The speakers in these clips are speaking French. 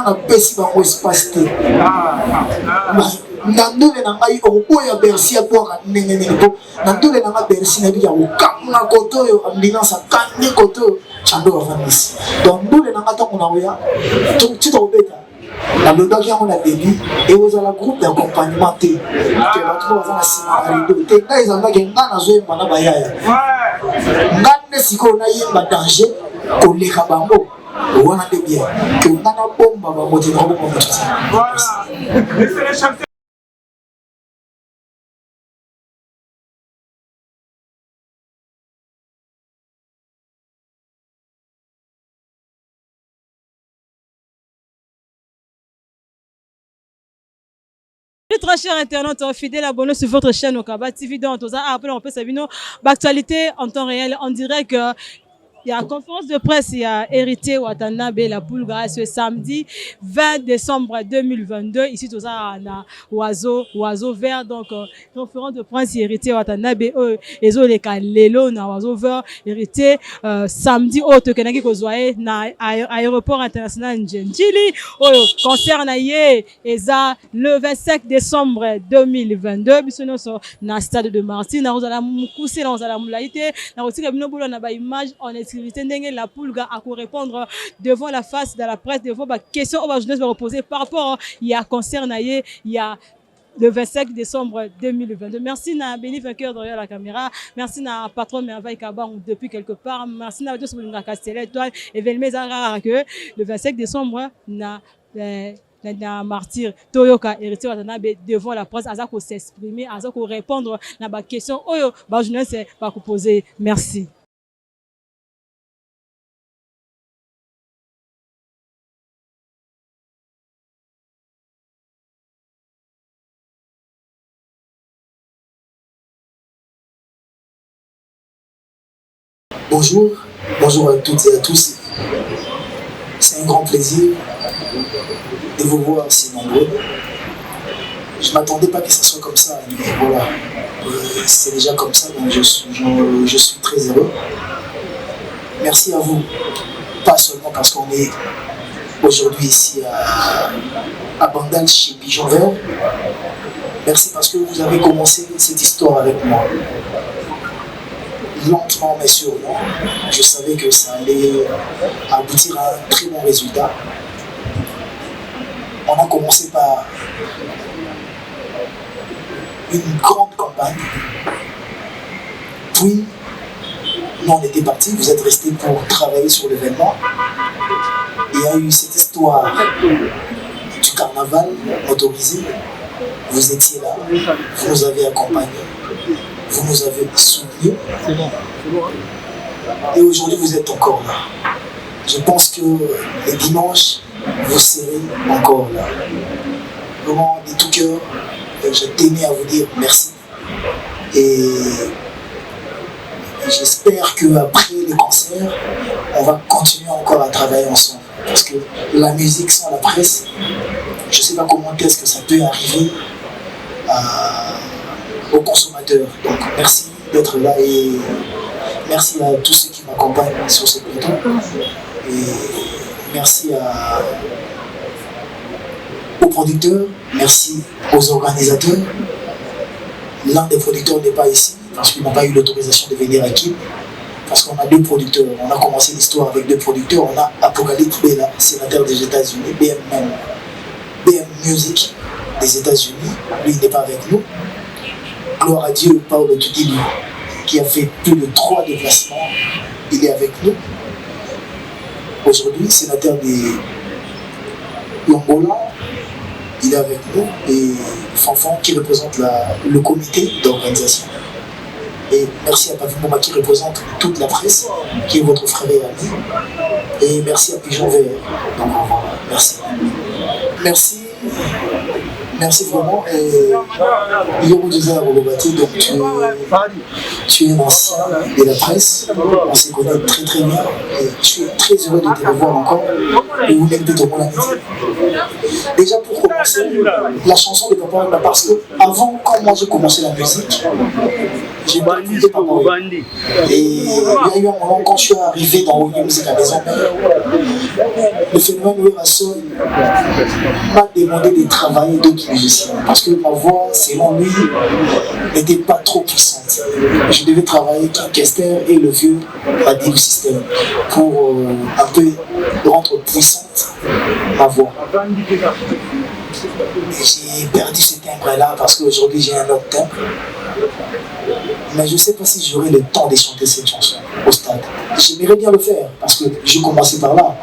na pesi bango espace te na ndole na ngai oyo Bercy akwaka ndenge nini po na ndole na nga Bercy na bia okanga koto yo ambulance akandi koto chando avandisi donc ndole na nga tango na oya tito obeta na lodaki yango na début et ozala groupe d'accompagnement te ke bato baza na nsima na rido te ngai ezalaki nga nazoyemba na bayaya nga nde sikoyo nayemba danger koleka bango wana nde bien ke nga nabomba bango te nakobomba moto te. Très chers internautes, fidèles abonnés sur votre chaîne Okaba TV, donc après on peut savoir l'actualité en temps réel, on dirait que il y a une conférence de presse, il y a Héritier Watanabe, la Poulga, ce samedi 20 décembre 2022, ici tout ça à Oiseau Vert, donc conférence de presse, Héritier Watanabe, et les Kalelo, na Oiseau Vert, Héritier, samedi, autre que Naki Kozwae, na aéroport international Ndjili, concert na ye, eza le 25 décembre 2022, bisono so na stade de Martyrs, na Rosala Moukousi, na Rosala Moulaïté, na Rosala Binobolo, na ba image, on est la Poulga à répondre devant la face de la presse, devant la question que la jeunesse va reposer par rapport il y a concert il y a le 25 décembre 2022. Merci na Béni vainqueur derrière la caméra. Merci na patron Merveille Kabang depuis quelque part. Merci na Dieu Soulunga Castel étoile et Velmé Zara que le 25 décembre na Martyr Toyoka Héritier Watanabe devant la presse azako s'exprimer, azako répondre na ba question oyo ba jeunesse va poser. Merci. Bonjour, bonjour à toutes et à tous. C'est un grand plaisir de vous voir si nombreux. Je ne m'attendais pas que ce soit comme ça, mais voilà, c'est déjà comme ça, donc je suis très heureux. Merci à vous, pas seulement parce qu'on est aujourd'hui ici à Bandal chez Pigeon Vert. Merci parce que vous avez commencé cette histoire avec moi. Lentement mais sûrement, je savais que ça allait aboutir à un très bon résultat. On a commencé par une grande campagne. Puis, nous on était partis, vous êtes restés pour travailler sur l'événement. Il y a eu cette histoire du carnaval autorisé. Vous étiez là, vous nous avez accompagnés. Vous nous avez souvenu. C'est bon. Et aujourd'hui, vous êtes encore là. Je pense que les dimanches, vous serez encore là. Vraiment, de tout cœur, je tenais à vous dire merci. Et j'espère qu'après les concerts, on va continuer encore à travailler ensemble. Parce que la musique sans la presse, je ne sais pas comment est-ce que ça peut arriver aux consommateurs. Donc merci d'être là et merci à tous ceux qui m'accompagnent sur ce plateau. Et merci aux producteurs, merci aux organisateurs. L'un des producteurs n'est pas ici parce qu'il n'a pas eu l'autorisation de venir à Kim. Parce qu'on a deux producteurs. On a commencé l'histoire avec deux producteurs. On a Apocalypse Bella, sénateur des États-Unis, BM Music des États-Unis. Lui, il n'est pas avec nous. Gloire à Dieu, Paolo Tudili, qui a fait plus de 3 déplacements, il est avec nous. Aujourd'hui, sénateur de l'Angola, il est avec nous. Et Fanfan qui représente le comité d'organisation. Et merci à Pavimoma qui représente toute la presse, qui est votre frère et ami. Et merci à Pigeon Vert. Donc voilà, merci. Merci. Merci vraiment. Et Yoro Deza Rolobati, donc tu es un ancien de la presse. On se connaît très très bien. Et je suis très heureux de te revoir encore. Et vous l'êtes de ton Déjà pour commencer, la chanson de Papa, parce que avant, quand moi j'ai commencé la musique, j'ai pas écouté Papa. Et il y a eu un moment quand je suis arrivé dans William Music à Maison, le phénomène Werason m'a demandé de travailler d'autres musiciens parce que ma voix, selon lui, n'était pas trop puissante. Je devais travailler King Kester et le vieux Radio System pour un peu rendre puissante ma voix. J'ai perdu ce timbre-là parce qu'aujourd'hui j'ai un autre timbre. Mais je ne sais pas si j'aurai le temps de chanter cette chanson au stade. J'aimerais bien le faire parce que je commençais par là.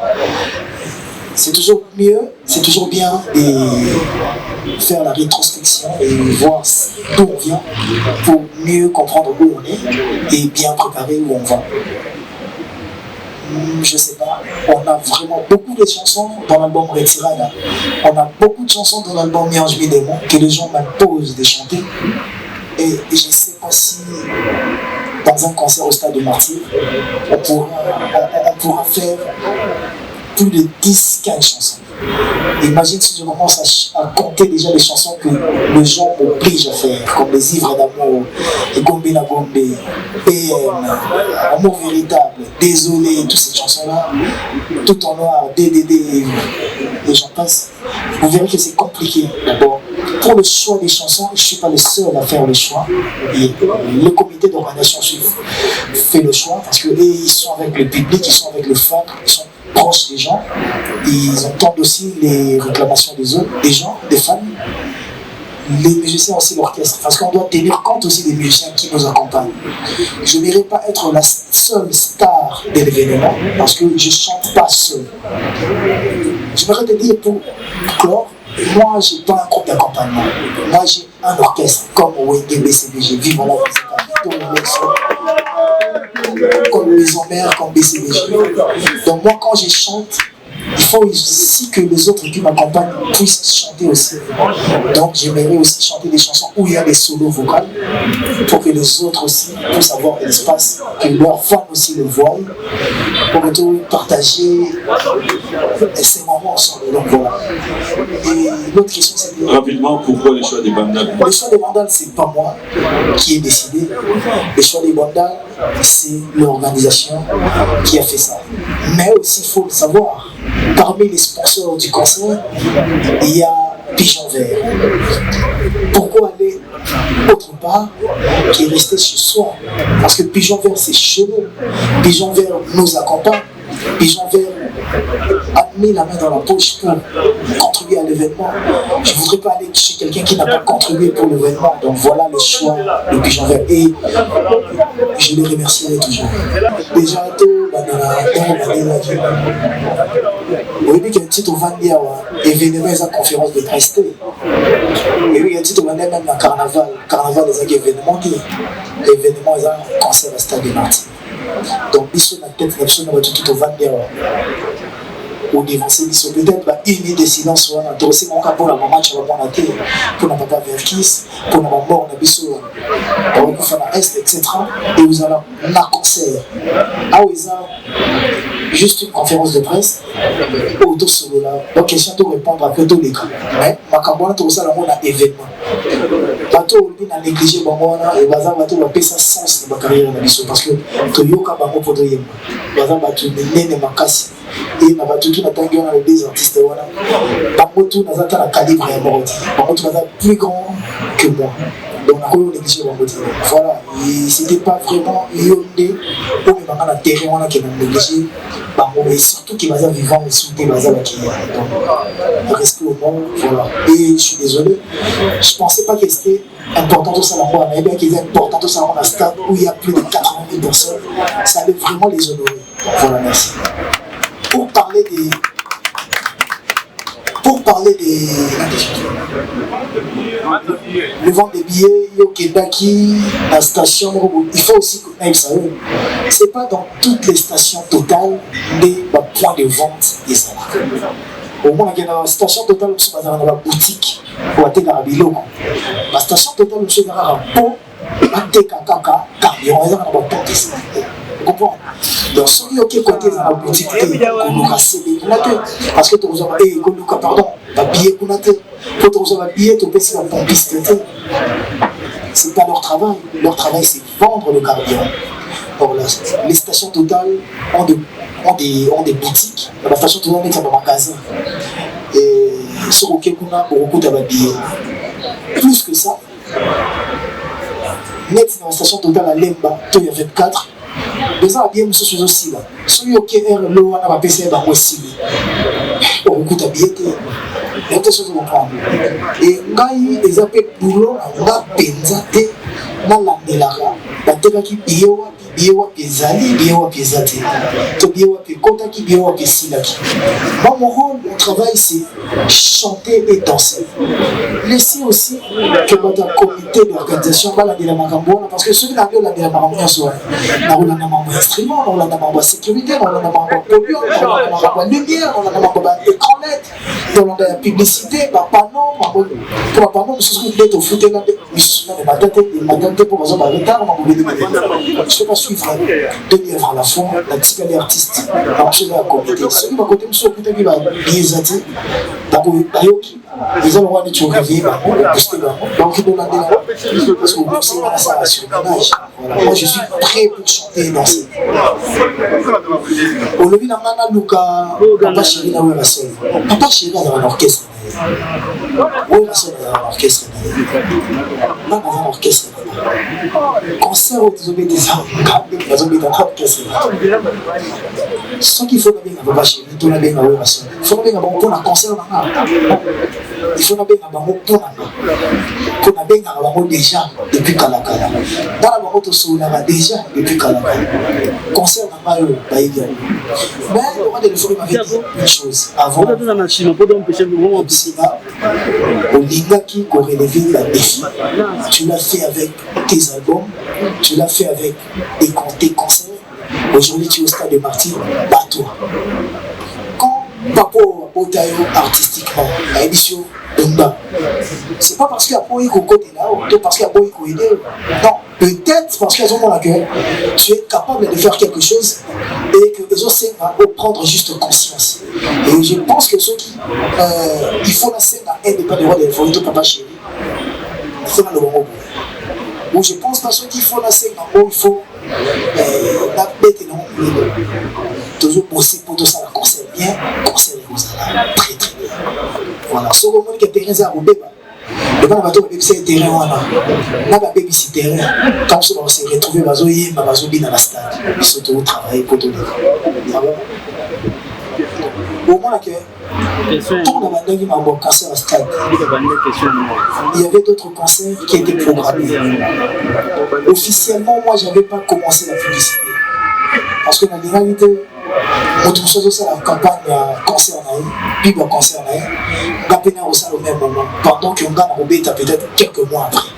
C'est toujours mieux, c'est toujours bien de faire la rétrospection et voir d'où on vient pour mieux comprendre où on est et bien préparer où on va. Je ne sais pas, on a vraiment beaucoup de chansons dans l'album Retirada. On a beaucoup de chansons dans l'album Miange Midémon que les gens m'imposent de chanter. Et je ne sais pas si dans un concert au Stade de Martyrs, on pourra faire plus de 10-15 chansons. Imagine si je commence à compter déjà les chansons que les gens m'obligent à faire, comme Les Ivres d'amour, Gombe na Gombe, PM, Amour véritable, Désolé, toutes ces chansons-là, Tout en noir, DDD, et j'en passe. Vous verrez que c'est compliqué d'abord. Pour le choix des chansons, je ne suis pas le seul à faire le choix. Et le comité d'organisation fait le choix parce qu'ils sont avec le public, ils sont avec le fan, ils sont proches des gens. Ils entendent aussi les réclamations des gens, des fans. Les musiciens aussi, l'orchestre, parce qu'on doit tenir compte aussi des musiciens qui nous accompagnent. Je n'irai pas être la seule star de l'événement parce que je ne chante pas seul. J'aimerais te dire pour clore, moi je n'ai pas un groupe d'accompagnement. Moi j'ai un orchestre comme Wenge BCBG, Vive la musique, comme les Mères, comme BCBG. Donc moi quand je chante, il faut aussi que les autres qui m'accompagnent puissent chanter aussi. Donc j'aimerais aussi chanter des chansons où il y a des solos vocales pour que les autres aussi puissent avoir de l'espace, que leurs fans aussi le voient, pour que tout partager ces moments ensemble. Donc voilà. Et l'autre question c'était... Rapidement, pourquoi le choix des bandales? Le choix des bandales, c'est pas moi qui ai décidé. Le choix des bandales, c'est l'organisation qui a fait ça. Mais aussi, il faut le savoir, parmi les sponsors du concert, il y a Pigeon Vert. Pourquoi aller autre part qui est resté chez soi? Parce que Pigeon Vert, c'est chez nous. Pigeon Vert nous accompagne. Pigeon Vert a mis la main dans la poche pour contribuer à l'événement. Je ne voudrais pas aller chez quelqu'un qui n'a pas contribué pour l'événement. Donc voilà le choix de Pigeon Vert. Et je les remercierai toujours. Déjà, tout, oui, il y a un titre au Vandia, événement, il y a conférence de presse. Et oui, il y a un titre au Vandia, même un carnaval. Carnaval, il y a événement, événement, il y a un concert à Stade de Martyrs. Donc, ils sont dans la tête, ils sont dans tout au Vandia. Au dévancer, peut-être une minute de silence, on a aussi mon cas pour la maman, tu vas voir la télé, pour la papa Verkis, pour la maman, on a biso, pour la Est, etc. Et vous allez un concert. Ah oui, ça, juste une conférence de presse, auto solo là. Donc, question de répondre après tous les cas. Mais, ma cambona, tout ça, on a événement. Bateau, on a négligé, et bazar, bateau, on a fait ça sens de ma carrière, parce que Toyoka, bango, pour de bazar, bateau, n'est pas cassé. Et na bato tout n'attendait on a des artistes voilà bango tout n'attend la calibre ya mort bango tout n'attend plus grand que moi donc on a négligé bango voilà et c'était pas vraiment yondé pour me manquer la terrain on a qui m'a négligé bango et surtout qui va vivant et soutenir bazar qui donc respect au monde voilà et je suis désolé je pensais pas que c'était important tout ça là-bas mais bien qu'il est important tout ça dans la stade où il y a plus de 80 000 personnes ça allait vraiment les honorer voilà merci. Pour parler des le vent des billets, Yokendaki, la station, il faut aussi que ça c'est pas dans toutes les stations totales des points de vente des salariés. Au moins, il y a une station totale où on a la boutique pour atteindre la biloko. La station totale où on a un pont, un camion, on a un pont de salariés. Donc, ceux qui ont côté dans la boutique, parce que tu as pardon, la billet pour la billet, tu peux la pompiste. C'est pas leur travail. Leur travail, c'est vendre le carburant. Donc, les stations totales ont ont des boutiques, la façon de mettre dans un magasin. Et sur lequel on a beaucoup de billets. Plus que ça, net dans la station totale à Lemba, il y a 24. Les gens bien monsieur aussi là. Celui qui est l'eau on a PC dans aussi. Beaucoup de billets. Et tout ça on prend. Et ngai les appels boulot na penzate na la melara. Bateka ki biyewa pezali biyewa pezate. To biyewa pe kota ki biyewa pe silaki. Moi mon rôle mon travail c'est chanter et danser. Laissez aussi que votre comité d'organisation va la de la makambo parce que ceux qui la de la makambo sont na on a un instrument, on a un sécurité, on a un polluant, on a un lumière, on a un écran LED, on a une publicité, un panneau, pour un panneau, je suis au foot, je suis ma tête pour un retard, je ne peux pas suivre demi-heure à la fois, la petite artiste, donc je suis à côté. Ceux qui vont côté, je suis au côté qui va biaiser, les gens vont aller sur le réveil, donc ils vont aller là, parce que vous pensez à ça sur le ménage. Moi je suis prêt pour chanter et danser. Au lobby, on Luka, papa chéri na la seule. Papa chéri dans un orchestre. Oui, la seule dans un orchestre. Dans un orchestre. Concert au Tizobé des armes, dans un orchestre. Ce qu'il faut bien papa chéri, tout la bien la seule. Il faut bien pour un concert dans il faut bien pour un déjà depuis Kalakala. Dans la moto sur la déjà depuis Kalakala. Concert dans la mais le roi de l'euphorie m'avait dit une chose avant. Au Lingaki qu'on relevait la défi. Tu l'as fait avec tes albums, tu l'as fait avec tes concerts. Aujourd'hui tu es au stade de Martyr, bats-toi. Quand Papo Otayo artistiquement, à l'émission Bumba, c'est pas parce qu'il y a Boy Koko là, ou parce qu'il y a Boy Koko non, peut-être parce qu'elles ont la gueule, tu es capable de faire quelque chose et que les autres vont prendre juste conscience. Et je pense que ceux qui il faut la scène à aide pas de roi de l'euphorie, papa chéri, c'est dans le bon mot. Ou je pense pas ceux qui font la scène en haut, il faut la bête et non, toujours bosser pour tout ça, la concert bien, concert les très très bien. Voilà, ce moment qui est terrain à Roubaix, le temps où on c'est terrain, on a baby si terrain, quand on s'est retrouvé, on a bien dans la stade, ils sont tous travailler pour tout le monde. Au moins que tout le monde a un concert à stade. Il y avait d'autres concerts qui étaient programmés. Officiellement, moi, je n'avais pas commencé la publicité. Parce que dans la réalité, on trouve aussi la campagne concert, puis le concert, on a peine aussi au même moment. Pendant qu'on a Robé, peut-être quelques mois après.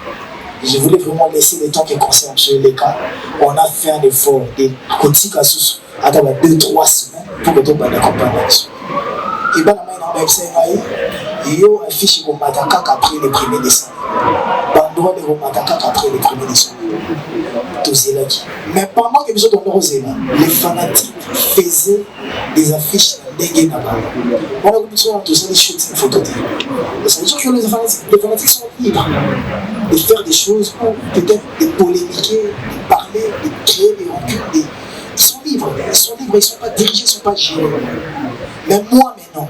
Je voulais vraiment laisser le temps que concerne sur les cas. On a fait un effort, des critiques à sous, à 2-3 semaines pour que tout le monde accompagne. Et bien, on a il y a un fichier comme Matakak après le 1er décembre. Bandroit de Matakak après le 1er décembre. Mais pendant que nous sommes dans les fanatiques faisaient des affiches dégueu là-bas. On a commencé à tous les shootings photos. Ça veut dire que les fanatiques sont libres de faire des choses ou peut-être de polémiquer, de parler, de créer des rancunes. Ils sont libres, ils ne sont pas dirigés, ils ne sont pas gérés. Mais moi, maintenant,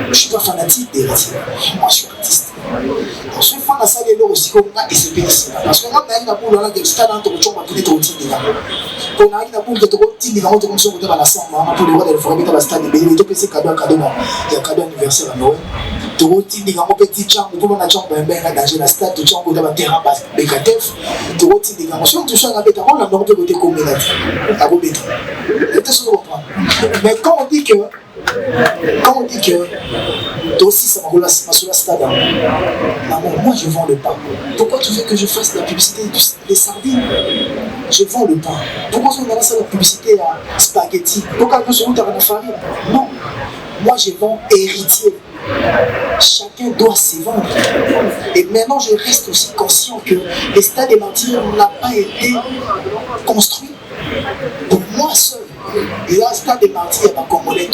je ne suis pas fanatique des ratios. Moi, je suis artiste. Je suis fan de ça, les aussi comme on a SCP ici. Parce que moi, je suis là, je suis là, je suis là, je suis là, je suis là, je suis là, je suis là, je suis là, je suis là, pour le roi de l'euphorie, je suis là, je suis là, il y a cadeau anniversaire à Noël. Je suis là, je suis là, je suis là, je suis là, je suis là, je suis là, je suis là, je suis là, je suis là, je suis là, je suis là, mais quand on dit que toi aussi ça m'a sur la stade, moi je vends le pain. Pourquoi tu veux que je fasse la publicité des sardines? Je vends le pain. Pourquoi on a lancé la publicité à spaghetti? Pourquoi on se route à la farine? Non, moi je vends héritier. Chacun doit se vendre. Et maintenant je reste aussi conscient que le stade des Martyrs n'a pas été construit pour moi seul. Et là, le stade des Martyrs, il n'y a pas Congolais.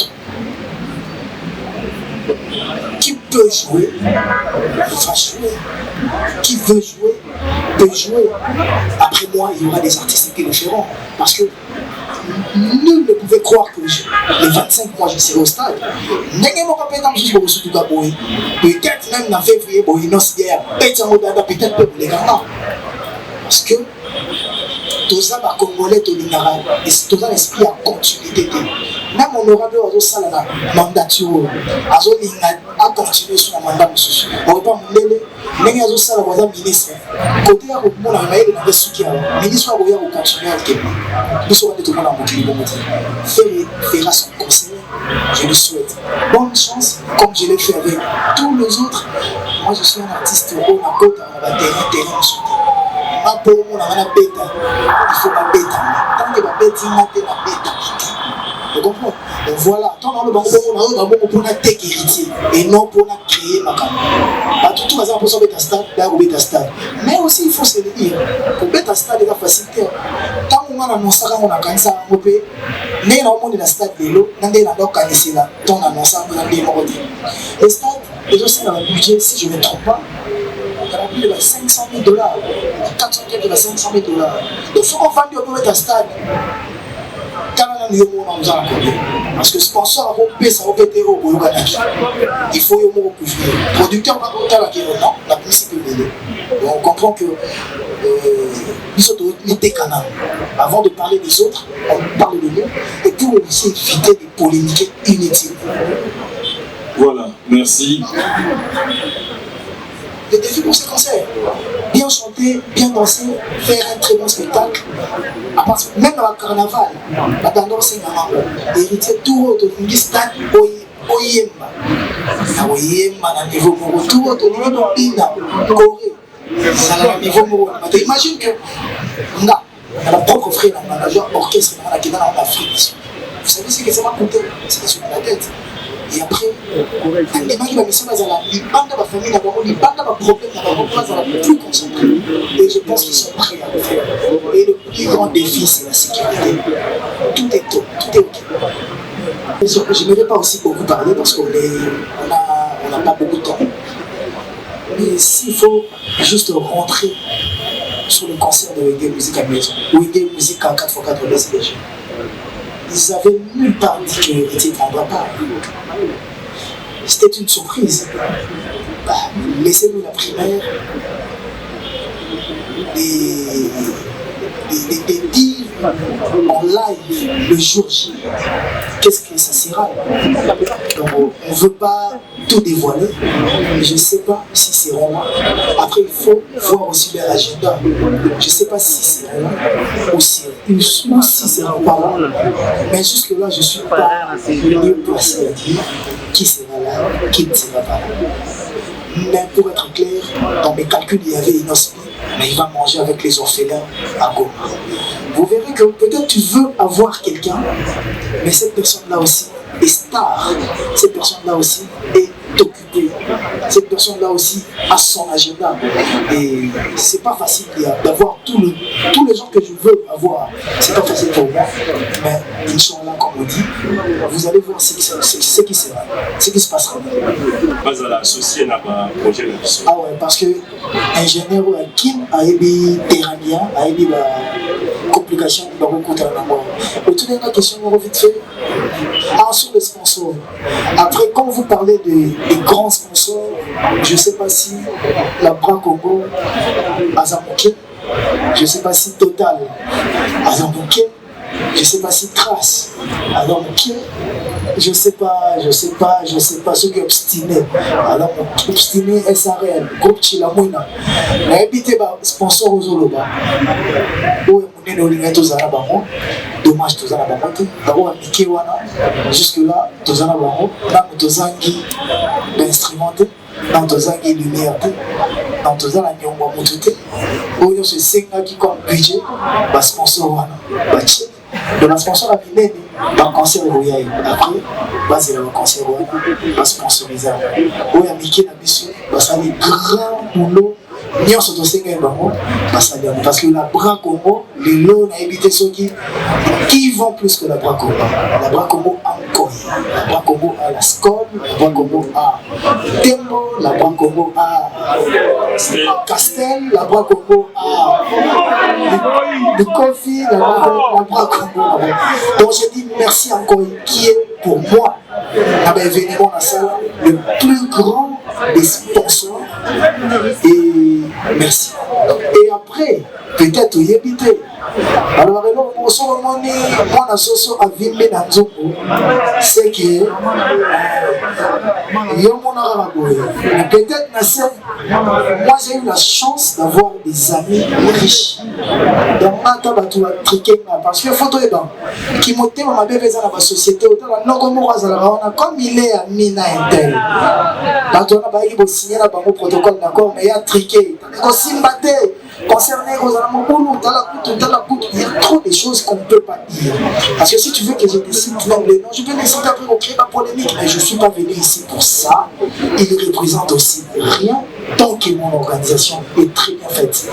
Qui peut jouer, va jouer. Qui veut jouer, peut jouer. Après moi, il y aura des artistes qui le feront. Parce que nul ne pouvait croire que les 25 mois je serais au stade. Peut-être même en février, peut-être peu les gars. Parce que tout ça va Congolais, tout ça l'esprit en continuité. Même honorable ça la mandature, a continué sur la mandat. On ne peut pas me dire, ça la ministre. Côté à mon ami, il avait soutien. Ministre va continuer à être. Nous sommes tout le monde en moquille. Fera son conseil. Je lui souhaite bonne chance, comme je l'ai fait avec tous les autres. Moi, je suis un artiste au Côte, on va terrain sur il faut pas bêter. Tant que la bête, il n'a pas bête. Vous comprenez? Donc voilà, tant dans le banc, on a pour la tech héritier et non pour la créer ma campagne. Pas tout le monde pour son bêta stade, là où bêta stade. Mais aussi, il faut se le dire, pour bêta stade, il y a facilité. Tant qu'on a annoncé, on a gagné ça, on peut. Mais dans le monde de la stade, l'eau, dans les langues canissées là, tant annoncé, on a des mots. Les stades, les aussi dans le budget, si je ne me trompe pas, il y a plus de 500 000 $, 400 000 $, 500 000 $. Donc, il faut qu'on vende au même stade. Parce que sponsor a ça va péter au boulot. Il faut y couvrir. Producteur va compter la non, la publicité de donc on comprend que nous autres des canaux. Avant de parler des autres, on parle de nous et pour aussi éviter des polémiques inutiles. Voilà, merci. Le défi pour ces concerts, bien chanter, bien danser, faire un très bon spectacle. Même dans le carnaval, la tendance c'est un héritier tout autre, une stade Oyemba. Oyemba, à niveau moro, tout autre, au niveau Bina, Corée, à niveau moro. Imagine que, on a la propre frère, on a manager orchestre, on a qui dans l'Afrique. Vous savez ce que ça m'a coûté? C'est sur la tête. Et après, les gens qui vont me dire qu'ils bandent ma famille, ils bandent ma problème, ils sont plus concentrés. Et je pense qu'ils sont prêts à le faire. Et le plus grand défi, c'est la sécurité. Tout est OK. Je ne vais pas aussi beaucoup parler parce qu'on n'a pas beaucoup de temps. Mais s'il faut juste rentrer sur le concert de Wenge Musique à Maison, Wenge Musique à 4x4 BCDG, ils avaient nulle part dit qu'il était en droit pas. C'était une surprise. Bah, laissez-nous la primaire des dire en live le jour J. Qu'est-ce que ça sera? Donc, on ne veut pas tout dévoiler. Je ne sais pas si c'est vraiment. Après, il faut voir aussi leur agenda. Je ne sais pas si c'est vraiment ou si c'est vraiment pas là. Mais jusque-là, je ne suis pas mieux placé à dire qui sera là, qui ne sera pas là. Mais pour être clair, dans mes calculs, il y avait Inospi, mais il va manger avec les orphelins à Goma. Vous verrez que peut-être tu veux avoir quelqu'un, mais cette personne-là aussi est star. Cette personne-là aussi est occupée. Cette personne-là aussi a son agenda. Et c'est pas facile d'avoir tous les gens que je veux avoir. C'est pas facile pour moi. Mais ils sont là, comme on dit. Vous allez voir ce qui se passera. Pas à l'associer à un projet de mission. Ah ouais, parce que ingénieur Kim a émis terranien, a émis la complication de la rencontre à la mort. Autour de la question, on va vite fait. Sur les sponsors. Après, quand vous parlez des grands sponsors, je ne sais pas si la Bra Congo a Zamouké, je ne sais pas si Total a Zamouké, je ne sais pas si Trace a Zamouké, je ne sais pas ceux qui sont obstinés. Alors, obstiné SRL, groupe Chilamouina. Mais habitez sponsor aux Oloba. Dommage, tous en avons monté. D'abord, jusque-là, tous en avons monté. Dans nos anguilles d'instrumenté, dans nos anguilles lumière, dans nos anguilles en mototé. Où il y a ce 5 qui comme budget, le sponsor, de la sponsor à Minene, dans le cancer de Royaï. Après, basé dans le cancer de Royaï, va sponsoriser. Où il y a Mickey Nabisu, ça les grands boulots. Parce que la Bra Congo, les lots ont évité ceux qui vont plus que la Bra Congo. La Bra Congo a encore. La Bra Congo a la Scol, la Bra Congo a Tembo, la Bra Congo a Castel, la Bra Congo a le Kofi, la Bra Congo. Donc je dis merci encore, qui est pour moi, à l'événement la salle, le plus grand des sponsors. Et merci. Et après, peut-être y habiter. Alors, moi, c'est que peut-être moi j'ai eu la chance d'avoir des amis riches. Donc, parce que photo est bon. Qui m'a dit ma bébé dans la société, comme il est ami na intel. On a signé la protocole d'accord, mais il y a triqué. Concerné aux amours, il y a trop de choses qu'on ne peut pas dire. Parce que si tu veux que je décide les noms, je peux décider après de créer ma polémique, mais je ne suis pas venu ici pour ça. Il ne représente aussi rien tant que mon organisation est très bien faite.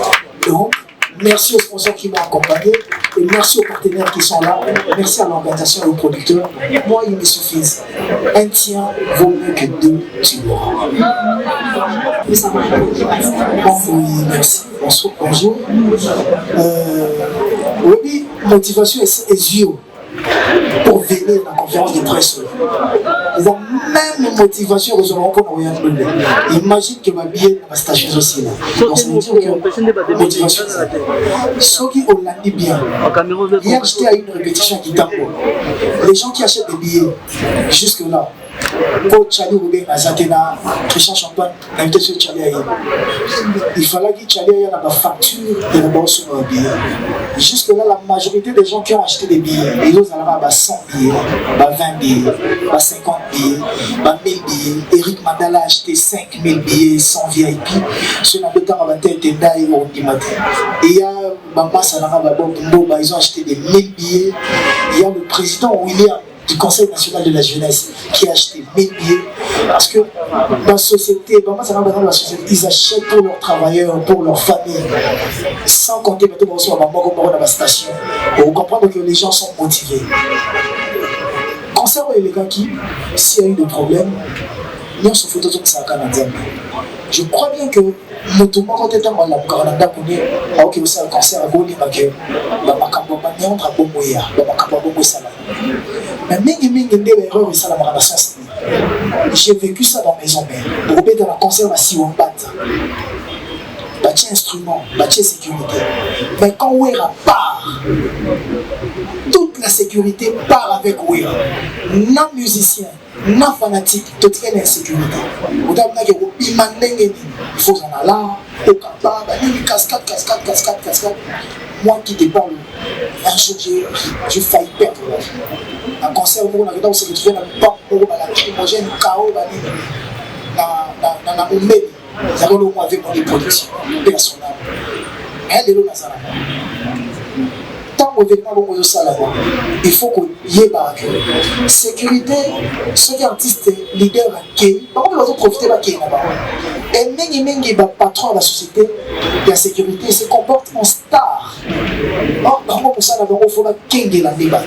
Donc, merci aux sponsors qui m'ont accompagné et merci aux partenaires qui sont là. Merci à l'organisation et aux producteurs. Moi, il me suffit. Un tien vaut mieux que deux, tu l'auras. Oui, merci. Bonjour. Oui, motivation est yeux pour venir à la conférence de presse. Ils ont même une motivation pour nous. Imagine que ma billet dans la station aussi là. Donc ça veut dire que motivation. Ceux qui ont l'année bien. Hier j'étais à une répétition qui tape. Les gens qui achètent des billets jusque là. Pour Tchali Roubé, Nazatena, Christian Champagne, l'invitation de Tchali Aïe. Il fallait que Tchali Aïe ait la facture et le bon sur un billet. Jusque là, la majorité des gens qui ont acheté des billets, ils ont 100 billets, 20 billets, 50 billets, 1000 billets. Eric Mandala a acheté 5000 billets sans VIP. Ceux qui ont été en tête et il y a Bamba Sanara Babombo, ils ont acheté des 1000 billets. Il y a le président William du Conseil national de la jeunesse qui a acheté 1000 billets parce que dans la société, ils achètent pour leurs travailleurs, pour leurs familles, sans compter maintenant sur la station. Vous comprenez que les gens sont motivés. Concernant les gars qui, s'il y a eu des problèmes, nous sommes photos de ça. Je crois bien que nous tout le monde est dans la Canada pour dire que c'est un cancer à Goli, mais j'ai vécu ça dans mes hommes. Pour être dans la concert, si on bat, bâti instrument, bâti sécurité. Mais quand Ouera part, toute la sécurité part avec Ouera. Non musicien, non fanatique, tout est en insécurité. Vous avez il faut en aller, au Kapa, cascade. Moi qui te parle, un jour j'ai failli perdre la vie. Un concert où on s'est retrouvé dans le parc, où on a lacrymogène, chaos, dans la Moumbé. Nous avons le moins avec mon production, personnel. Elle est là, Nazara. Tant que l'événement est au salaire, il faut qu'il y ait la sécurité. Ceux qui sont artistes, leaders, par contre, ils vont profiter de la là-bas. Et même les patrons de la société, de la sécurité, se comportent en star. Or, dans le salaire, il faut qu'il la débat.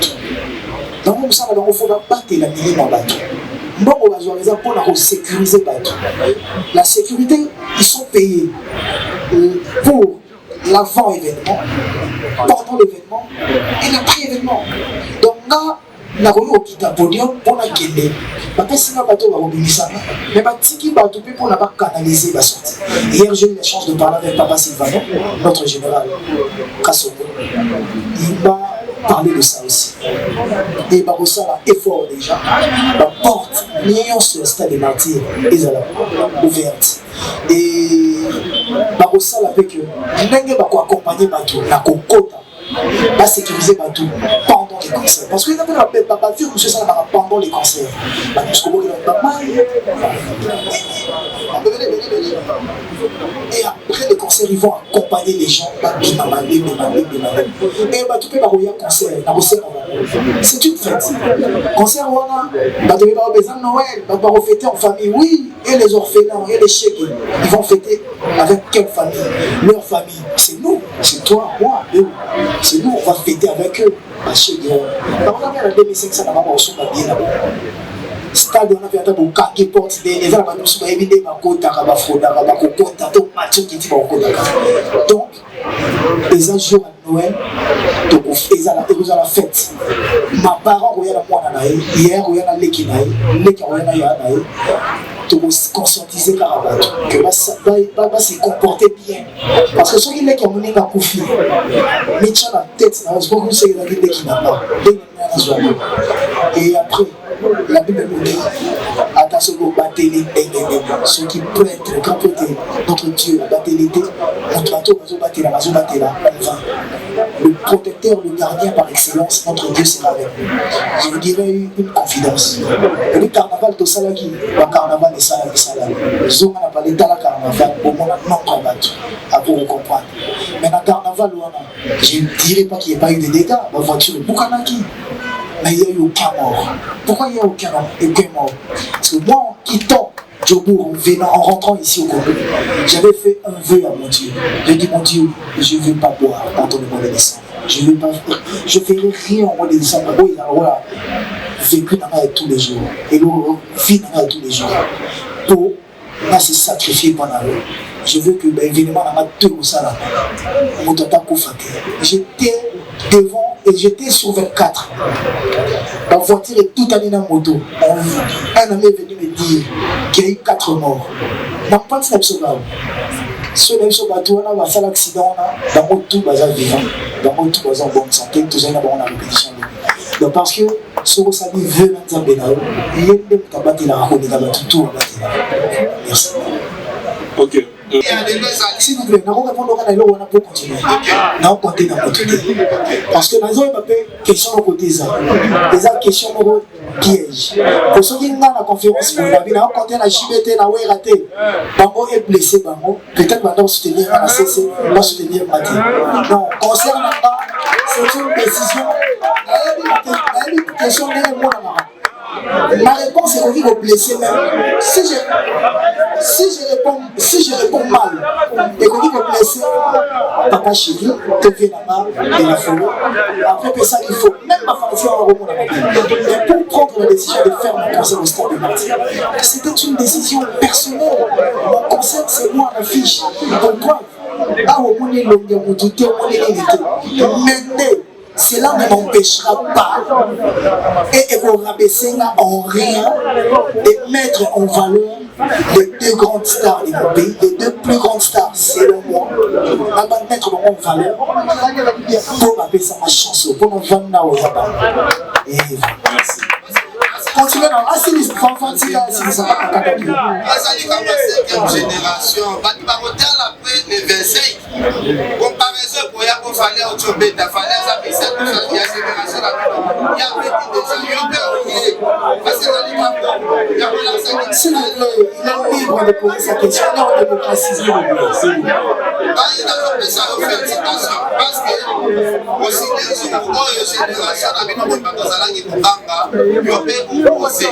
Dans le salaire, il faut battre la milieu dans le bateau. Bon, on va jouer pour sécuriser le bateau. La sécurité, ils sont payés pour l'avant-événement, pendant l'événement et l'après-événement. Donc là, on a eu un podium pour la guinée. Si on a mais on a canalisé la sortie. Hier, j'ai eu la chance de parler avec Papa Sylvano, notre général Kassoko. Il m'a parlé de ça aussi. Et Barossa a effort déjà. La porte, l'union sur le stade des martyrs est ouverte. Et Barossa avec eux, il va accompagner Batou, la Kokota, va sécuriser Batou pendant les concerts. Parce que il appelle Papa Fille, monsieur ça pendant les concerts. Et après les concerts, ils vont accompagner les gens. Et Batou peut avoir un concert. C'est une fête. Concert, Batou peut avoir besoin de Noël, Batou va fêter en famille. Oui, et les orphelins, et les chèques, ils vont fêter avec quelle famille? Leur famille. C'est nous, c'est toi, moi, eux. C'est nous, on va fêter avec eux. Par exemple, en 2500, on va bien là-bas. stade on a fait un kaki porte des les gens qui sont évidés ma côte à ma fraude à ma côte à ton match qui dit mon côte donc les jours à Noël donc ils à la fête ma parent où il y a la moine hier où il y a l'équipe l'équipe où il y a de conscientiser Karabato que va se comporter bien parce que ceux qui sont amenés à Koufi mais tu as la tête je pense que c'est la vie qui n'a pas et après la Bible nous dit attention au bâtiment ceux qui prêtent quand notre Dieu bâtiment notre bateau le protecteur, le gardien par excellence, notre Dieu sera avec nous. Je vous dirais une confidence. Le carnaval de Salaki, le carnaval de Salaki, Zoma n'a pas l'état de carnaval, au moins non combattu, pour vous comprendre. Mais dans le carnaval, je ne dirais pas qu'il n'y ait pas eu de dégâts, ma voiture est Bukanaki. Mais il n'y a eu aucun mort. Pourquoi il n'y a aucun mort? Parce que moi, en quittant Djobour, en rentrant ici au Congo, j'avais fait un vœu à mon Dieu. J'ai dit, mon Dieu, je ne veux pas boire pendant le mois de décembre. Je ne ferai rien au mois de décembre. Voilà, vécu dans la tous les jours. Et le vie dans la tous les jours. Pour se sacrifier pendant eux. Je veux que l'événement n'a pas deux au salon. Mon total confronté. J'étais devant et j'étais sur 24. La voiture est toute année dans la moto. Un ami est venu me dire qu'il y a eu 4 morts. Dans le point de ce sur les bateaux, on a fait l'accident, dans le tout, on a vivant. Dans le tout, on a bonne santé, tout ça, on a répétition. Donc parce que ce que ça dit veut maintenant bénir, il y a des tabacs là, on est tout merci. Ok. S'il vous plaît, nous répondons à l'eau, on a pour continuer. Nous comptons dans notre côté. Parce que nous avons une question de côté. Des questions de piège. Pour ceux qui sont dans la conférence, nous avons compté la JBT, la WRAT. Bango est blessé, Bango. Peut-être maintenant soutenir la CC, on va soutenir Mati. Non, concernant ça, c'est une décision. Une question de moi. Ma réponse est qu'on va blesser même. Si je réponds mal et qu'on dit que blesser, papa chéri, te vient là-bas et la forêt. Après, ça, il faut même ma famille en remonter. Mais pour prendre la décision de faire mon concert au stade de Martin, c'était une décision personnelle. Mon concert, c'est moi la fiche. Pourquoi? Ah, au moins, il y a un douté, au moins, il y a un douté. Cela ne m'empêchera pas et vous rabaisser en rien de mettre en valeur les 2 grandes stars de mon pays, les 2 plus grandes stars selon moi, à mettre en valeur pour m'appeler ça ma chanson, pour me vendre au Japon. Et merci. Continuez dans la série, c'est pas facile, c'est ça. Azali comme la 5e génération, après les 25, comparaison pour y avoir fallu au Tchobé, il fallait zapper ça, tout ça, il y a génération là-dedans. Il y a des gens, parce que dans les campagnes, il y a la 5e. S'il vous plaît, il est libre de poser sa question, non, de me préciser. Il a fait ça aux félicitations, parce que aussi les génération, la vie de Bazalaki Mubanga, il y a opposé.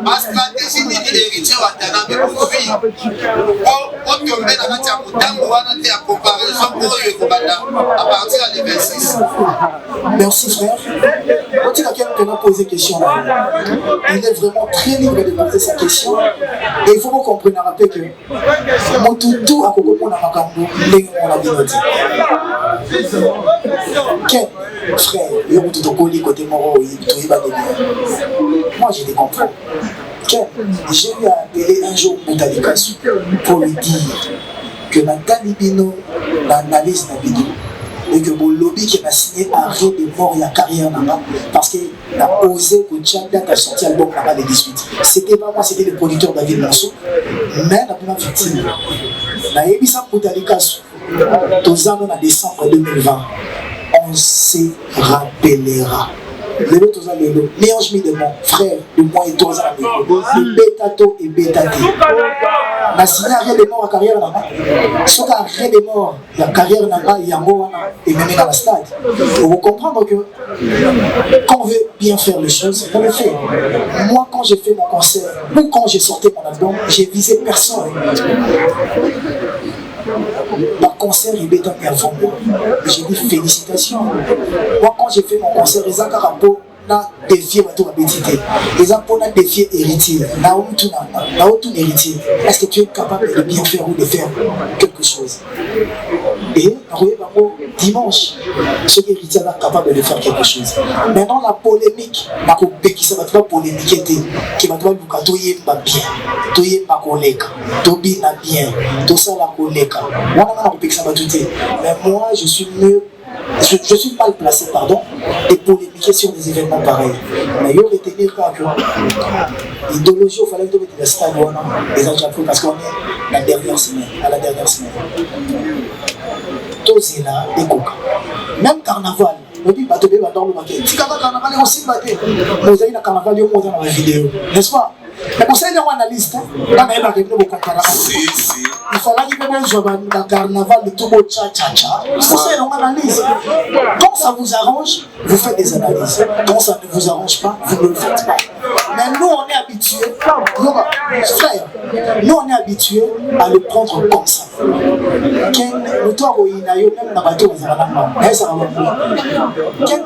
Ma stratégie ni l'héritier Watana mais pour vie. Pour tomber dans la Tiamutango, on a fait la comparaison pour le à partir de 26. Merci frère. Quand il y a quelqu'un qui a posé question là, il est vraiment très libre de poser sa question. Et il faut que vous compreniez que mon toutou a beaucoup de makambo, les on a bien dit. Quel frère, il y a beaucoup de colis côté moro, il y a moi je les comprends. J'ai eu à appeler un jour Moutalikasu pour lui dire que Nathalie Bino, l'analyse Nabino, et que mon lobby qui a signé arrêt de mort il y a carrière là-bas parce qu'il a osé que Tchanda a sorti l'album là-bas les 18. C'était pas moi, c'était le producteur David Manso, mais la première victime. La Ebisa Moutalikasu, tous ans en décembre 2020, on se rappellera. Les autres ont le mélange de mon frère, de moi et toi, le bétato et bétaté. La signé arrêt de mort à carrière là-bas. Soit arrêt de mort, la carrière là-bas, il y a un mot et même dans la stade. Il faut comprendre que quand on veut bien faire les choses, on le fait. Moi, quand j'ai fait mon concert ou quand j'ai sorti mon album, j'ai visé personne. Mon concert est béton avant moi. J'ai dit félicitations. Moi, quand j'ai fait mon concert, les Akarapo, na défier bateau babetité. Les gens pour défier héritier. Là où tu héritier, est-ce que tu es capable de bien faire ou de faire quelque chose? Et dimanche, ce héritier est capable de faire quelque chose. Maintenant, la polémique, qui ça va être polémique, qui va être bien, tout ça la collègue. Mais moi, je suis mieux. Je suis mal placé, pardon, de polémiquer sur des événements pareils. Mais il y a retenir que l'idéologie au fallait de la stade, les agents parce qu'on est la dernière semaine, à la dernière semaine. Tous est là, des coca. Même carnaval, le dit bateau bébé dans le maquet. Si carnaval est aussi battu, vous avez la carnaval dans la vidéo, n'est-ce pas? Mais pour ça, il y a une analyse. Il fallait qu'il y ait un carnaval de tout le monde. Pour ça, il y a une analyse. Quand ça vous arrange, vous faites des analyses. Quand ça ne vous arrange pas, vous ne le faites pas. Mais nous, on est habitués, frère, nous, on est habitués à le prendre comme ça.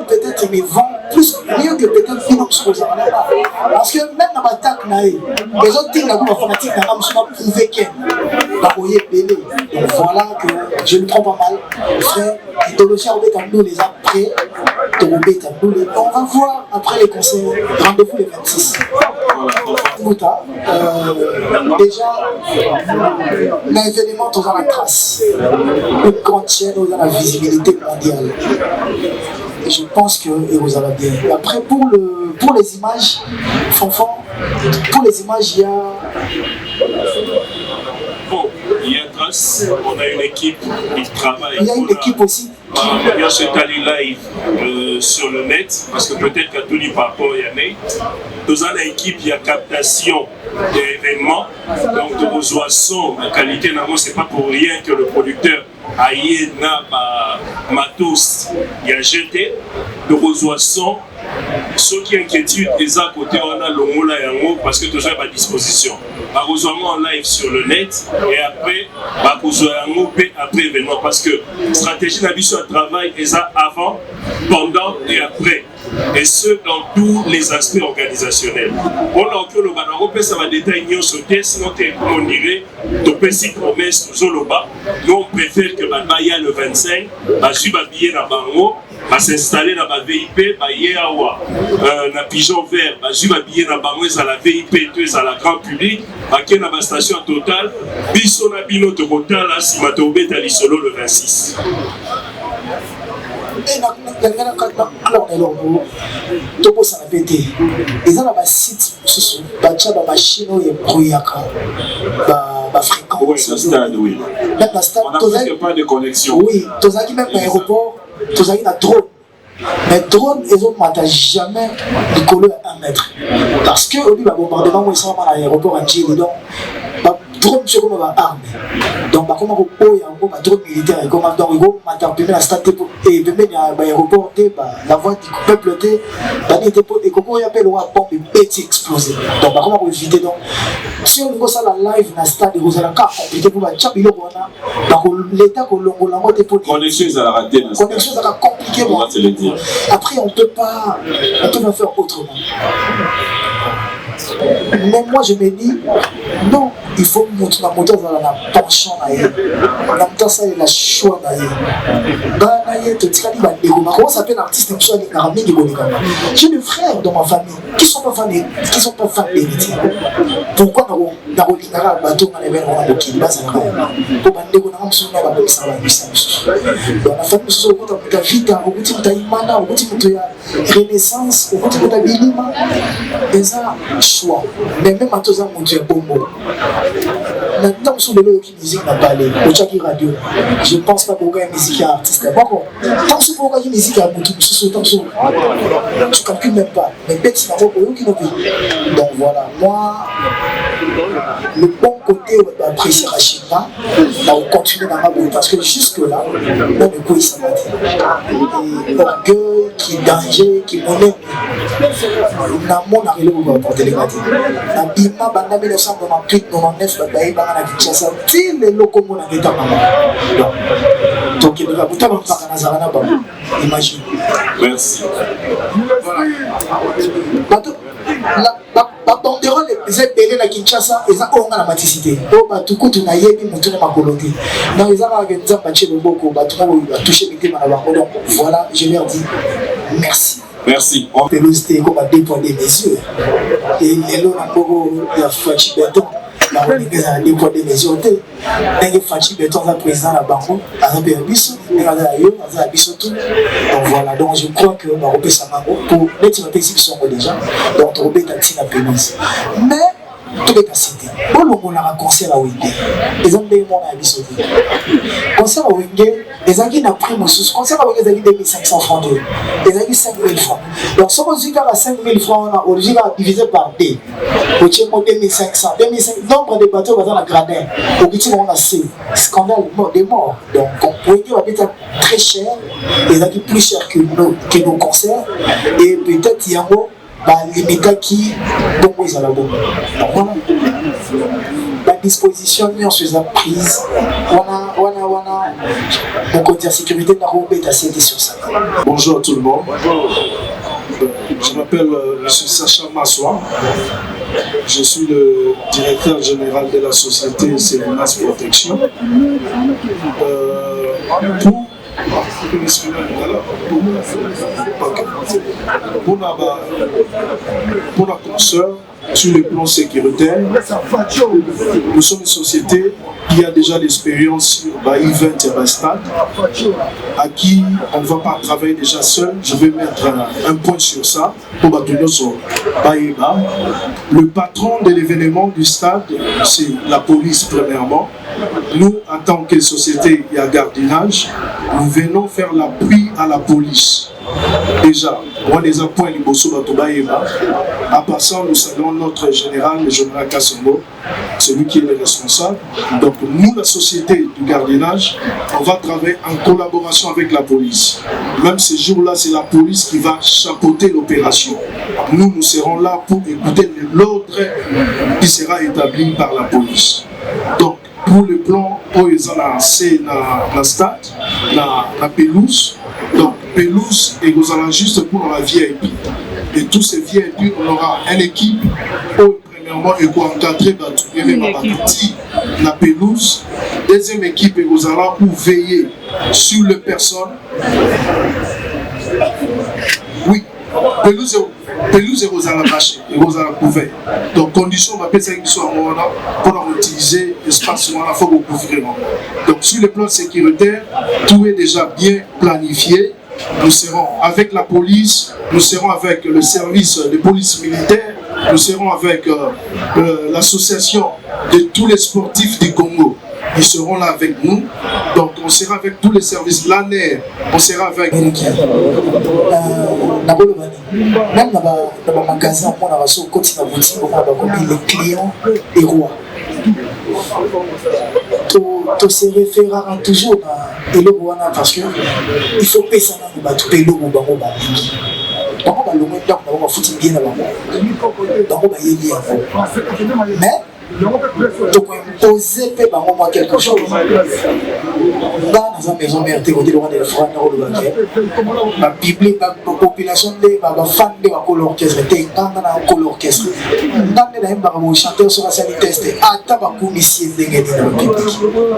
Peut-être il vend plus mieux que peut-être qu'il parce que même dans l'attaque, les autres types de fanatiques n'ont pas prouvé qu'il donc voilà que je ne prends pas mal. Frère, l'idéologie nous les a prêts. On va voir après les concerts. Rendez-vous les 26. Déjà, l'événement dans la trace. Une grande chaîne dans la visibilité mondiale. Et je pense que vous allez bien. Et après, pour les images, Fanfan, pour les images, il y a... Bon, il y a Trace, on a une équipe qui travaille. Il y a une équipe aussi. Il y a ce tali live sur le net, parce que peut-être qu'à tout n'y pas rapport, il y a nous avons une équipe, il y a captation d'événements, donc de rejoisson, la qualité, c'est pas pour rien que le producteur aïe na matos, il y a jeté, de rejoisson. Ceux qui inquiétude les à côté, on a le mot là et en haut parce que tout ça est à disposition. Heureusement, en live sur le net et après, après événement parce que stratégie d'habitude de travail est ça avant, pendant et après. Et ce dans tous les aspects organisationnels. On a encore le banaro, ça va détailler sur le sinon on dirait, tu peux s'y promesse toujours le bas. Nous on préfère que Baya le 25, suivre billet dans Bango. Va s'installer dans ma VIP, na pigeon vert, va billet dans à la VIP, à la grand public, dans la station totale, biso na bino to total, si ma tombé à solo le 26. Et ça a pété. Ils ont un site, une machine où il y a une fréquence. Oui, le stade, oui. Même le stade, on n'a pas de connexion. Oui, tu as même l'aéroport, tu as un drone. Mais drone, ils ont jamais décollé à 1 mètre. Parce que au bombardement, ils sont à l'aéroport en Chine. Donc, drone sur une arme. Donc, comme il y a un drone militaire, comme il y a un stade et l'aéroport, la voie du peuple, et il y a une bombe qui explosée. Donc, comment on éviter donc si on voit ça la live dans le stade, vous allez compliqué pour l'État que l'on a connexion, ils ont raté. Connexion, ça va compliqué. Après, on ne peut pas faire autrement. Mais moi, je me dis, non, il faut monter dans la penchant. Dans ça, il y a la choix. Comment s'appelle l'artiste? J'ai des frères dans ma famille qui ne sont pas fans d'héritier. Pourquoi dans le bateau, dans la Renaissance, choix. Mais même à tous mon Dieu, bonbon. Maintenant, sur le musique n'a pas allé. Au Tchaki Radio, je ne pense pas qu'on gagne musique à artiste. Bon, tant que vous gagnez musique à Moutou, tant que tu ne calcules même pas. Mais peut-être que qui n'a pas. Donc voilà, moi, le bon côté d'apprécier Rachida, on continue dans ma bouille. Parce que jusque-là, même le coup, il s'en va dire. Et orgueil, qui est danger, qui est monnaie. Na mon arrivé au porter les gâteaux. Na bima banda 1999 babaye banga na Kinshasa. Ti les locaux mon avait ta maman. Donc il va bouta ba na zalana ba. Imagine. Merci. Voilà. banderole eza ebele na Kinshasa eza oyo nga na matisité oyo bato kutu nayebi motu na makolo te donc eza kaka nzambe atie loboko bato oyo batouche mitema na bango donc voilà je leur dis merci. Merci. Pelouse te comme à 2 points de mesure et lelo na mboko ya Fachi Beton na olingeza na 2 points de mesure te ndenge Fachi Beton aza président na bango aza mpe ya biso ndenge aza ya yo aza ya biso tout donc voilà donc je crois que bakopesa bango pour neti bapesi biso yango déjà donc tokobeta ntina pelouse mais tobeta cité bolongolaka concert ya wenge eza ndenge mwana ya biso te concert ya wenge ezalaki na prix mosusu concert ya wenge ezalaki 2500 francs te ezalaki 5000 francs donc soki ozwi kaka 5000 francs wana ologi kaka divisé par 2 otie mo 2500 nombre de bateau baza na gradin okiti bango na c scandale de mort donc wenge babeta très cher ezalaki plus cher que nos concerts et peut-être yango balimitaki bongo ezala bongo badisposition nyonso eza prise wana mokonzi ya sécurité nakobeta sete sur ça. Bonjour à tout le monde. Je m'appelle M. Sacha Massoua. Je suis le directeur général de la société Célinas Protection. Pour la consoeur, sur le plan sécuritaire, nous sommes une société qui a déjà l'expérience sur event et stade, à qui on ne va pas travailler déjà seul. Je vais mettre un point sur ça pour bâtonner sur Baïba. Le patron de l'événement du stade, c'est la police premièrement. Nous, en tant que société et à gardiennage, nous venons faire l'appui à la police. Déjà, on les appoints les Bosso Batobaïba. En passant, nous saluons notre général, le général Kassongo, celui qui est le responsable. Donc, nous, la société du gardiennage, on va travailler en collaboration avec la police. Même ce jour-là, c'est la police qui va chapeauter l'opération. Nous, nous serons là pour écouter l'ordre qui sera établi par la police. Donc, pour le plan, c'est la stade, la pelouse. Donc, pelouse, et nous allons juste pour la VIP. Et tous ces VIP, on aura une équipe, premièrement, et pour encadrer la pelouse. Deuxième équipe, et nous allons veiller sur les personnes. Oui, pelouse et vous allez lâcher, et vous allez couvrir. Donc, condition, on va faire ça pour utiliser l'espace, il faut couvrir. Donc, sur le plan sécuritaire, tout est déjà bien planifié. Nous serons avec la police, nous serons avec le service de police militaire, nous serons avec l'association de tous les sportifs du Congo. Ils seront là avec nous. Donc on sera avec tous les services. L'ANER, on sera avec... Même dans le magasin, on a reçu au quotidien boutique, on a les clients et rois. Tu se référeras toujours à Elowana parce qu'il faut payer ça dans le pays où on va mais donc imposer quelque chose dans la maison mère t'es côté de France la Bible la population de la fan de la l'orchestre t'es dans la l'orchestre dans les mêmes chanteur sur la scène test à tabakou ici d'engager dans le public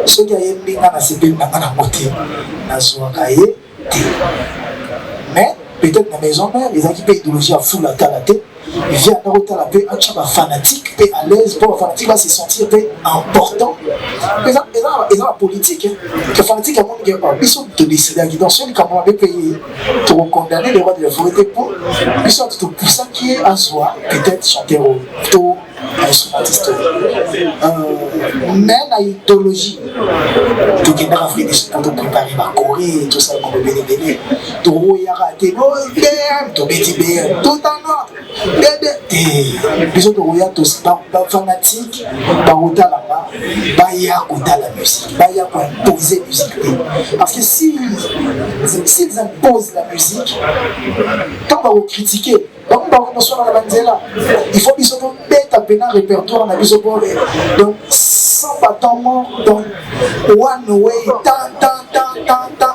ce qui a été dans la CP dans la moitié la soirée mais peut-être dans la maison mère les équipes idéologie à fou la tête il vient dans la paix, un fanatique, paix à l'aise, pour un fanatique va se sentir important. Mais ça, la politique, le fanatique a montré qu'ils sont tous décidés, dans celui qui a payé pour condamner les rois de la volonté pour, ils sont tout pour ça qui est à soi, peut-être chanteur ou instrumentiste. Mais l'idéologie, tout qui est dans l'Afrique, pour préparer la Corée, tout ça, comme le béné, tout le raté, tout le tout en ordre. Les autres fanatiques, ils la musique, ils imposer la musique. Parce que s'ils imposent la musique, quand on va critiquer, il faut qu'ils soient bêtes à peine un répertoire. Donc, sans battement, donc, one way, tant,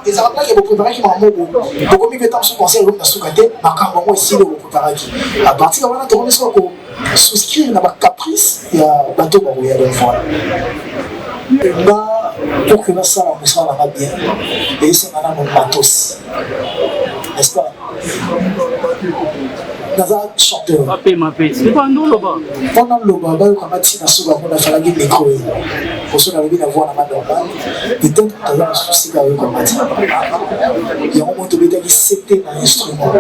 et ça va que vous préparez qui m'a mot. Vous comme il temps sur conseil comme dans ce côté, ma caméra ici vous préparez qui. À partir de là, tu commences à souscrire dans ma caprice et à bateau pour y aller voir. Là, pour que ça me soit bien, et c'est maintenant mon matos, n'est-ce pas? Dans un chanteur. C'est pas nous là-bas. Pendant le baba, quand on a dit qu'on a fait la micro, pour ceux qui avaient la voix normale, peut-être qu'il y a un souci avec comme on a dit. Il y a un moment où il c'était un instrument.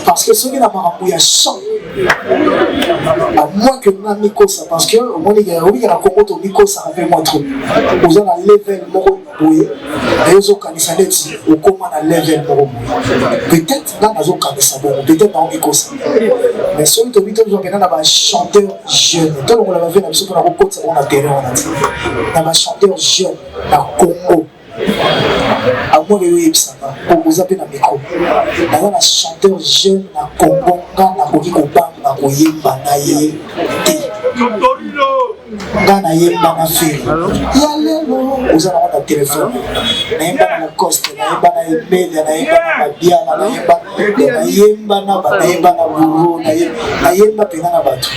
Parce que ceux qui n'ont pas un chant, à moins que nous avons micro ça, parce que au moment où il y a un combat au micro ça avait moins trop. Vous avez un level moro boye, et vous avez un canissé au comment un level moro boye. Peut-être là nous avons un canissé bon, peut-être dans le micro ça. Mais ceux qui ont un chanteur jeune, donc on l'avait vu dans le sur la côte, on a terrain, on a dit. Un chanteur jeune, dans Congo. À moins de lui, pour vous appeler dans le micro. Un chanteur jeune, dans Congo, dans la Kogi-Koba, dans Koyemba, Gana yemba na fe ya lelo uzana wana telefone naimba na coste naimba na email naimba na mabiala naimba na buru naimba pena na bato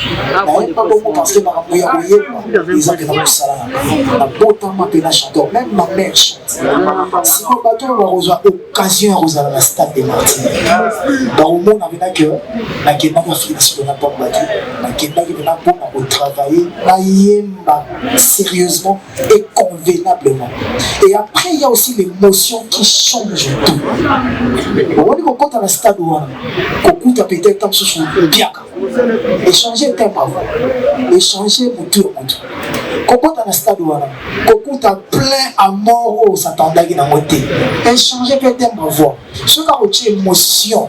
naimba bongo parce que makambo ya koyemba eza pena kosala na botama pena chanteur même ma mère chante si ko bato bakozwa occasion ya kozala na stade de Martyrs baomona pena que nakendaka fination na pambadi nakendaki pena mpona kotravailler yemba sérieusement et convenablement. Et après, il y a aussi l'émotion qui change tout. On dit qu'on compte à la stade où on compte peut-être comme sur le biaka. Échanger tempo avant. Échanger mouture. Qu'on compte à la stade où on compte à plein amour où s'attendait à la montée. Échanger peut-être ma voix. Ce qui a une émotion,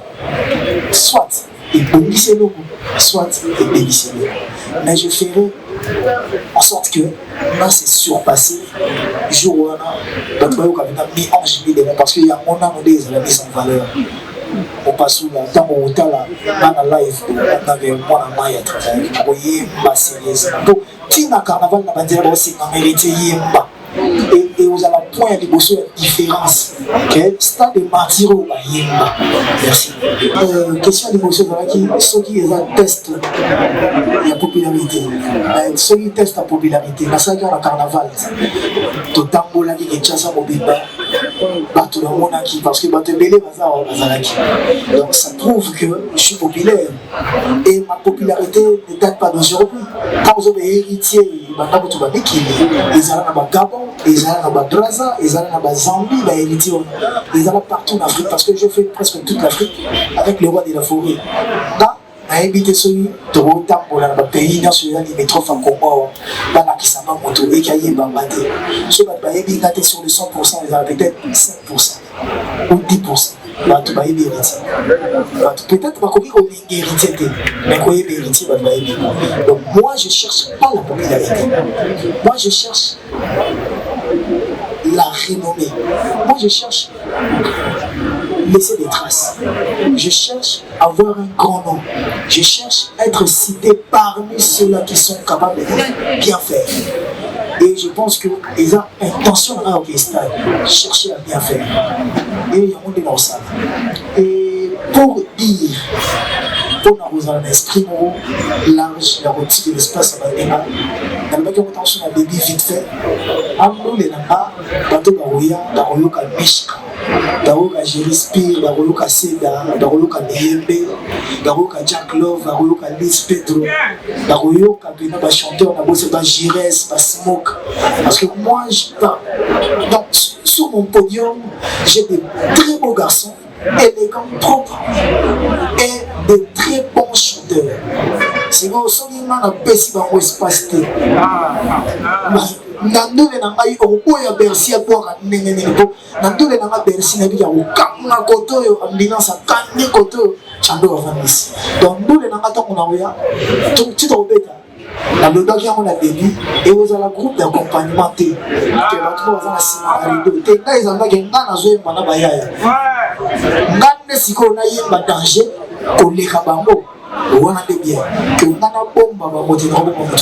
soit et bénissez le soit et bénissez le. Mais je ferai en sorte que là c'est surpassé jour où on a mis en juillet parce qu'il y a mon âme des mise en valeur. Au passe là, tant qu'on est là, dans la live, on avait moi la maille à travailler, pour y aller sérieusement. Donc, si le carnaval n'a pas dit c'est qu'on mérite yemba. Et vous allez point de différence. Ok, stade de Martyrs au Yemba. Merci. Question d'émotion qui ceux qui testent la popularité. Ceux qui testent la popularité. La saga la carnaval. Totambo la qui est chassa mobimba. Bateau la monaki parce que bateau belé bazar bazalaki. Donc ça prouve que je suis populaire. Et ma popularité ne date pas d'aujourd'hui. Quand vous avez héritier, ils ont un Gabon. Ils ont un Braza, ils ont un Zambie, ils ont partout en Afrique parce que je fais presque toute l'Afrique avec le roi de la forêt. Là, on a évité celui de Rotam pour le pays dans ce limitrophe en Congo, dans la Kisama Moto et Kaye Bambate. Ce qui a été sur le 100%, ils ont peut-être 5% ou 10%. Peut-être qu'on est héritier, mais qu'on est héritier. Donc moi je cherche pas la popularité. Moi je cherche la renommée. Moi je cherche laisser des traces. Je cherche avoir un grand nom. Je cherche être cité parmi ceux-là qui sont capables de bien faire. Et je pense qu'ils ont intention à orchestrer, chercher à bien faire. Et il y a un monde dans ça. Et pour dire, pour nous avoir un esprit large, la routine de l'espace à Badema, dans le bateau attention à bébé vite fait, Amno les Namba, bateau Baroya, Baroyoka Mishka, Baroyoka Jérispire, Baroyoka Seda, Baroyoka Neyembe, Baroyoka Jack Love, Baroyoka Liz Pedro, Baroyoka Bena, chanteur, Baroyoka Jires, Basmoke. Parce que moi, donc, sur mon podium, j'ai des très beaux garçons, élégants, propres et de très bons chanteurs. C'est bon, si on a un petit peu d'espace. Nandule na ngai okoya Bercy akwaka nengene ko nandule na ngai Bercy na biya okanga koto yo ambulance akandi koto chando avamisi donc ndule na ngai tango na oya tito obeta na lodaki yango na début et vous avez un groupe d'accompagnement te que bato baza na sima rido te ngai ezalaki nga nazoyemba na bayaya nga nde sikoyo nayemba danger koleka bango on a des biens que on a bomba ba moto na bomba moto.